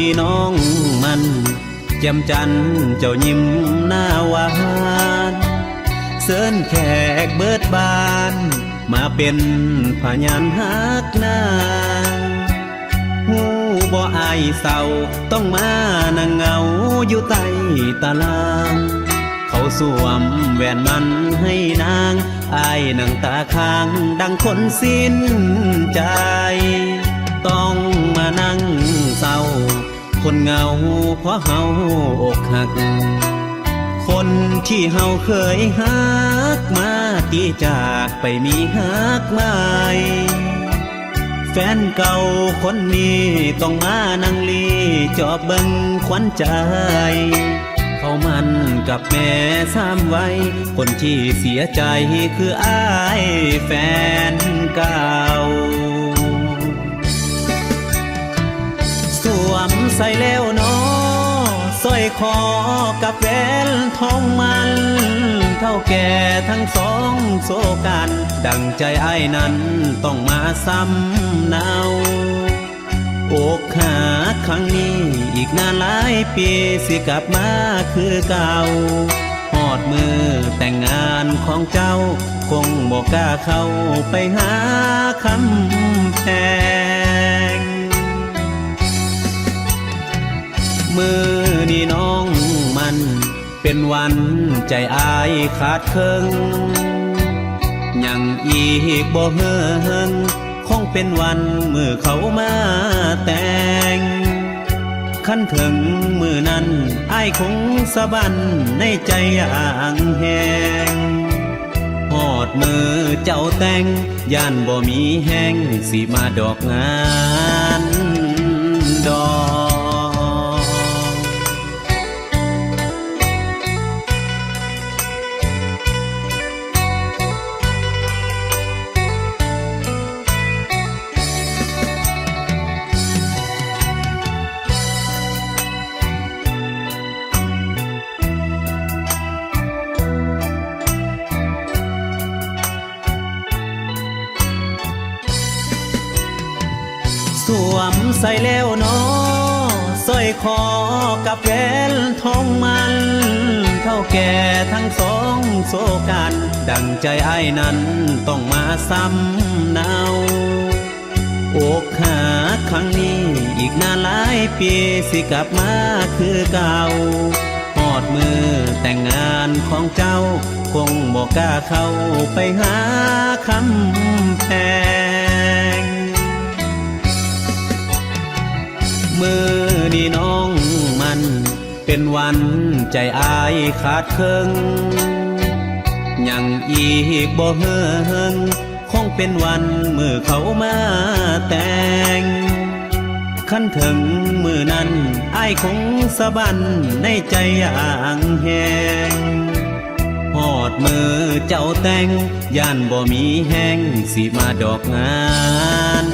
นี่น้องมันแจ่มจันเจ้ายิ้มหน้าหวานเสิญแขกเบิดบานมาเป็นพยานฮักนางหูบ่อายเศร้าต้องมานั่งเหงาอยู่ใต้ตารางเขาสวมแหวนมันให้นางอายนั่งตาค้างดังคนสิ้นใจต้องมานั่งเศร้าคนเหงาเพราะเฮาอกหักคนที่เฮาเคยฮักมาตีจากไปมีฮักใหม่แฟนเก่าคนนี้ต้องมานั่งลีจอบเบิ่งขวัญใจเขามันกับแม่ซ้ำไว้คนที่เสียใจคืออ้ายแฟนเก่าสวมใส่แล้วเนาะสร้อยคอกับแหวนทองมันเท่าแก่ทั้งสองโซกันดังใจอ้ายนั้นต้องมาซ้ำเนาอกหักครั้งนี้อีกนานหลายปีสิกลับมาคือเก่าฮอดมือแต่งงานของเจ้าคงบอกกล้าเข้าไปหาคำแพงมือนี่น้องมันเป็นวันใจอายขาดเคิงยังอีกบ่เฮิงคงเป็นวันมือเขามาแต่งขั้นถึงมือนั้นอ้ายคงสะบันในใจอย่างแหงหอดมือเจ้าแต่งย่านบ่มีแห้งสิมาดอกงานดอกสวมใส่แล้วเนาะสร้อยคอกับแหวนทองมันเท่าแก่ทั้งสองโซกันดังใจอ้ายนั้นต้องมาซ้ำเนาอกหักครั้งนี้อีกนานหลายปีสิกลับมาคือเก่าฮอดมือแต่งงานของเจ้าคงบอกกล้าเข้าไปหาคำแพงมือนี่น้องมันเป็นวันใจอายขาดเคิงยังอีกบ่เฮิงคงเป็นวันมือเขามาแต่งขั้นถึงมือนั้นอ้ายคงสะบันในใจอย่างแหงหอดมือเจ้าแต่งย่านบ่มีแห้งสิมาดอกงาน